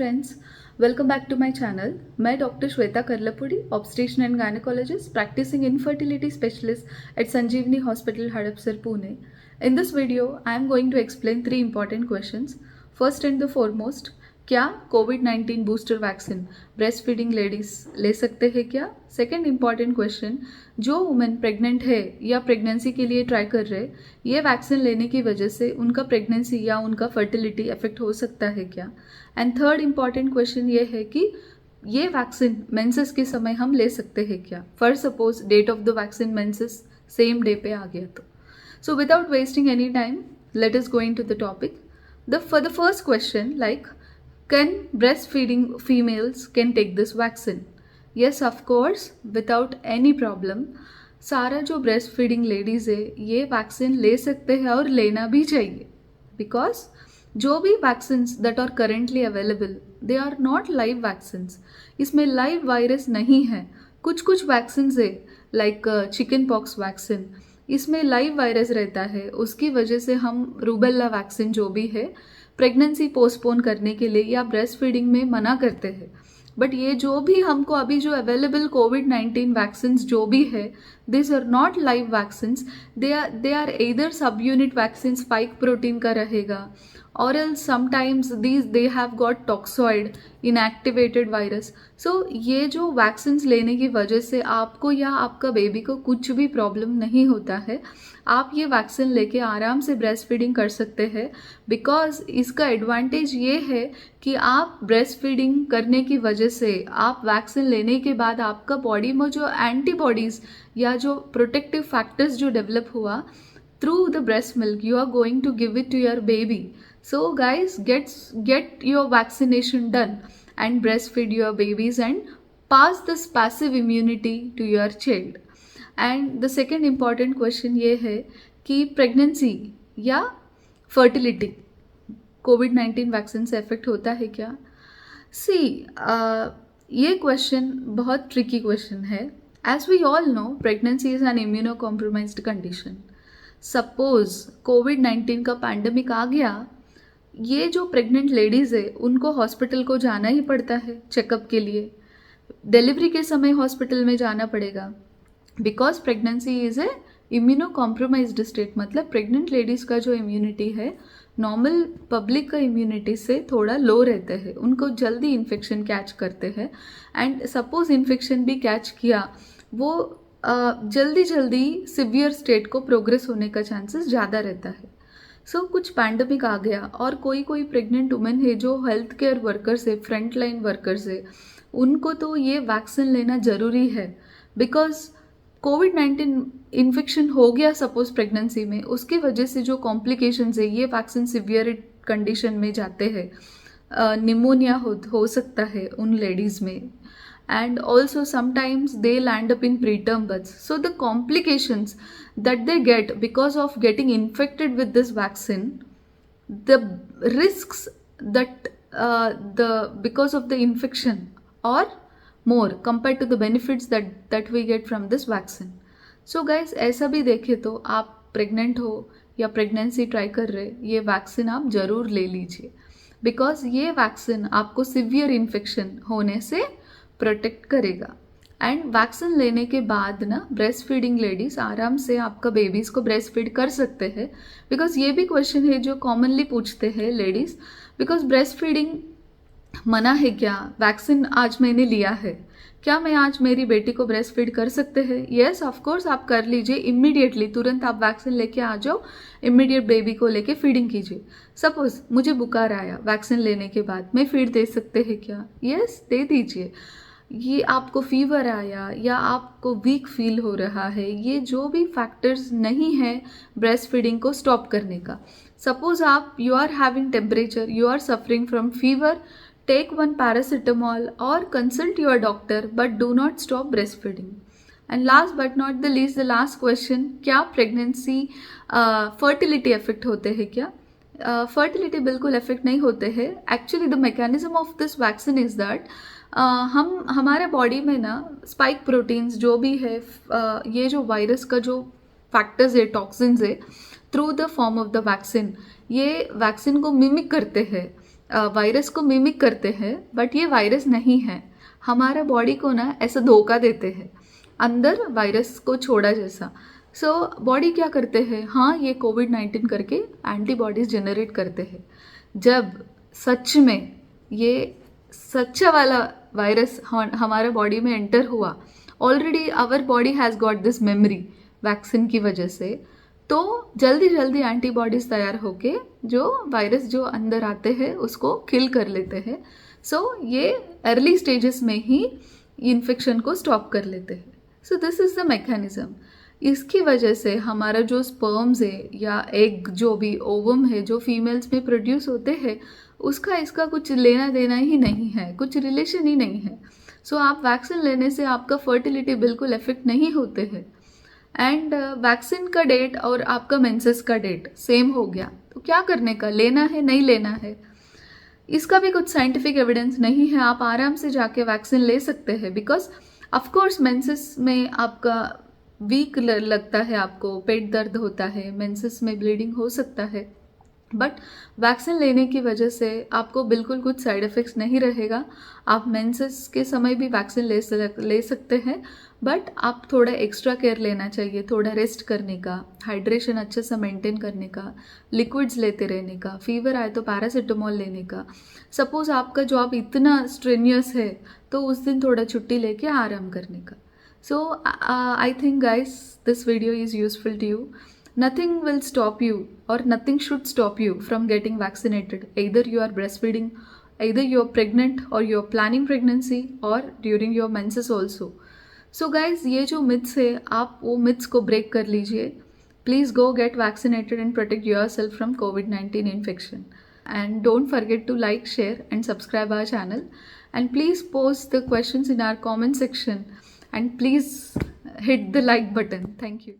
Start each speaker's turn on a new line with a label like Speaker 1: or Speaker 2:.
Speaker 1: Friends, welcome back to my channel. मैं doctor Shweta Karlapudi, obstetrician and gynaecologist, practicing infertility specialist at Sanjeevani Hospital, Hadapsar, Pune. In this video, I am going to explain three important questions. First and the foremost, क्या कोविड-19 booster vaccine breast feeding ladies ले सकते हैं क्या? Second important question, जो women pregnant है या pregnancy के लिए ट्राई कर रहे, ये वैक्सीन लेने की वजह से उनका प्रेगनेंसी या उनका फर्टिलिटी अफेक्ट हो सकता है क्या? एंड थर्ड इंपॉर्टेंट क्वेश्चन ये है कि ये वैक्सीन मेंसेस के समय हम ले सकते हैं क्या? For suppose date of the vaccine menses same day पे आ गया तो. So without wasting any time, let us go into the topic. For the first question, like, can breastfeeding females can take this vaccine? Yes, of course, without any problem. सारा जो breast feeding ladies है ये vaccine ले सकते हैं और लेना भी चाहिए, बिकॉज जो भी vaccines that are currently available they are not live vaccines. इसमें लाइव वायरस नहीं है. कुछ वैक्सीन्स है लाइक चिकन पॉक्स वैक्सीन, इसमें लाइव वायरस रहता है. उसकी वजह से हम रूबेला वैक्सीन जो भी है प्रेगनेंसी पोस्टपोन करने के लिए या ब्रेस्ट फीडिंग में मना करते हैं. बट ये जो भी हमको अभी जो अवेलेबल कोविड-19 वैक्सीन्स जो भी है, this are not live vaccines. They are either sub unit vaccine spike protein का रहेगा, और else sometimes they have got toxoid inactivated virus. So ये जो वैक्सीन्स लेने की वजह से आपको या आपका बेबी को कुछ भी प्रॉब्लम नहीं होता है. आप ये वैक्सीन लेके आराम से ब्रेस्ट फीडिंग कर सकते हैं, बिकॉज इसका एडवांटेज ये है कि आप ब्रेस्ट फीडिंग करने की वजह से आप वैक्सीन लेने के बाद आपका बॉडी में जो एंटीबॉडीज़ या जो प्रोटेक्टिव फैक्टर्स जो डेवलप हुआ through the breast milk, you are going to give it to your baby. So guys, get your vaccination done and breastfeed your babies and pass this passive immunity to your child. And the second important question ये है कि pregnancy या fertility कोविड-19 vaccine से affect होता है क्या? See, ये क्वेश्चन बहुत ट्रिकी क्वेश्चन है. As we all know, pregnancy is an immuno compromised condition. Suppose कोविड-19 का पैंडमिक आ गया, ये जो प्रेग्नेंट लेडीज़ है उनको हॉस्पिटल को जाना ही पड़ता है चेकअप के लिए. डिलीवरी के समय हॉस्पिटल में जाना पड़ेगा, because pregnancy is a immuno compromised state. मतलब प्रेग्नेंट लेडीज़ का जो इम्यूनिटी है नॉर्मल पब्लिक का इम्यूनिटी से थोड़ा लो रहते हैं. उनको जल्दी इन्फेक्शन कैच करते हैं, एंड सपोज इन्फेक्शन भी कैच किया, वो जल्दी सिवियर स्टेट को प्रोग्रेस होने का चांसेस ज़्यादा रहता है. सो कुछ पैंडमिक आ गया और कोई प्रेग्नेंट वुमेन है जो हेल्थ केयर वर्कर्स है, फ्रंट लाइन वर्कर्स है, उनको तो ये वैक्सीन लेना ज़रूरी है. बिकॉज कोविड-19 इन्फेक्शन हो गया सपोज प्रेगनेंसी में, उसकी वजह से जो कॉम्प्लिकेशंस है, ये वैक्सीन सिवियर कंडीशन में जाते हैं. निमोनिया हो सकता है उन लेडीज़ में, and also sometimes they land up in preterm births. So the complications that they get because of getting infected with this vaccine, the risks that because of the infection are more compared to the benefits that we get from this vaccine. So guys, ऐसा भी देखें तो आप pregnant हो या pregnancy try कर रहे, ये वैक्सीन आप ज़रूर ले लीजिए, बिकॉज ये वैक्सीन आपको सिवियर इन्फेक्शन होने से प्रोटेक्ट करेगा. एंड वैक्सीन लेने के बाद ना ब्रेस्ट फीडिंग लेडीज़ आराम से आपका बेबीज़ को ब्रेस्ट फीड कर सकते हैं. बिकॉज ये भी क्वेश्चन है जो कॉमनली पूछते हैं लेडीज़, बिकॉज ब्रेस्ट फीडिंग मना है क्या? वैक्सीन आज मैंने लिया है, क्या मैं आज मेरी बेटी को ब्रेस्ट फीड कर सकते हैं? येस, ऑफकोर्स आप कर लीजिए. इमीडिएटली तुरंत आप वैक्सीन लेके आ जाओ, इमीडिएट बेबी को लेके फीडिंग कीजिए. सपोज मुझे बुखार आया वैक्सीन लेने के बाद, मैं फीड दे सकते हैं क्या? येस, दे दीजिए. ये आपको फीवर आया या आपको वीक फील हो रहा है, ये जो भी फैक्टर्स नहीं है ब्रेस्ट फीडिंग को स्टॉप करने का. सपोज आप you are having temperature, you are suffering from fever, take one paracetamol or consult your doctor, but do not stop breastfeeding. And last but not the least, the last question, क्या pregnancy fertility affect होते हैं क्या? Fertility बिल्कुल affect नहीं होते हैं. Actually the mechanism of this vaccine is that हम हमारे बॉडी में ना स्पाइक प्रोटीन्स जो भी है, ये जो वायरस का जो फैक्टर्स है, टॉक्सिन्स है, through the form of the vaccine, ये वैक्सीन को मिमिक करते हैं. वायरस को मिमिक करते हैं, बट ये वायरस नहीं है। हमारा बॉडी को ना ऐसा धोखा देते हैं, अंदर वायरस को छोड़ा जैसा। सो बॉडी क्या करते हैं, हाँ ये कोविड-19 करके एंटीबॉडीज़ जनरेट करते हैं। जब सच में ये सच्चा वाला वायरस हमारे बॉडी में एंटर हुआ, already our body has got this memory vaccine की वजह से, तो जल्दी जल्दी एंटीबॉडीज़ तैयार होके जो वायरस जो अंदर आते हैं उसको किल कर लेते हैं। सो ये अर्ली स्टेजेस में ही इन्फेक्शन को स्टॉप कर लेते हैं। So this is the mechanism. इसकी वजह से हमारा जो स्पर्म्स है या एग जो भी ओवम है जो फीमेल्स में प्रोड्यूस होते हैं, उसका इसका कुछ लेना देना ही नहीं है, कुछ रिलेशन ही नहीं है। सो आप वैक्सीन लेने से आपका फर्टिलिटी बिल्कुल इफेक्ट नहीं होते हैं। एंड वैक्सीन का डेट और आपका मेंसेस का डेट सेम हो गया, तो क्या करने का, लेना है नहीं लेना है, इसका भी कुछ साइंटिफिक एविडेंस नहीं है। आप आराम से जाके वैक्सीन ले सकते हैं, बिकॉज ऑफकोर्स मेंसेस में आपका वीक लगता है, आपको पेट दर्द होता है, मेंसेस में ब्लीडिंग हो सकता है, बट वैक्सीन लेने की वजह से आपको बिल्कुल कुछ साइड इफ़ेक्ट्स नहीं रहेगा। आप मेंसेस के समय भी वैक्सीन ले सकते हैं, बट आप थोड़ा एक्स्ट्रा केयर लेना चाहिए, थोड़ा रेस्ट करने का, हाइड्रेशन अच्छे से मेंटेन करने का, लिक्विड्स लेते रहने का, फीवर आए तो पैरासीटामोल लेने का। सपोज़ आपका जॉब इतना स्ट्रेनियस है तो उस दिन थोड़ा छुट्टी लेके आराम करने का। So I think guys this video is useful to you. Nothing will stop you or nothing should stop you from getting vaccinated. Either you are breastfeeding, either you are pregnant or you are planning pregnancy or during your menses also. So guys ये जो myths है आप वो myths को break कर लीजिए. Please go get vaccinated and protect yourself from COVID-19 infection. And don't forget to like, share and subscribe our channel. And please post the questions in our comment section. And please hit the like button. Thank you.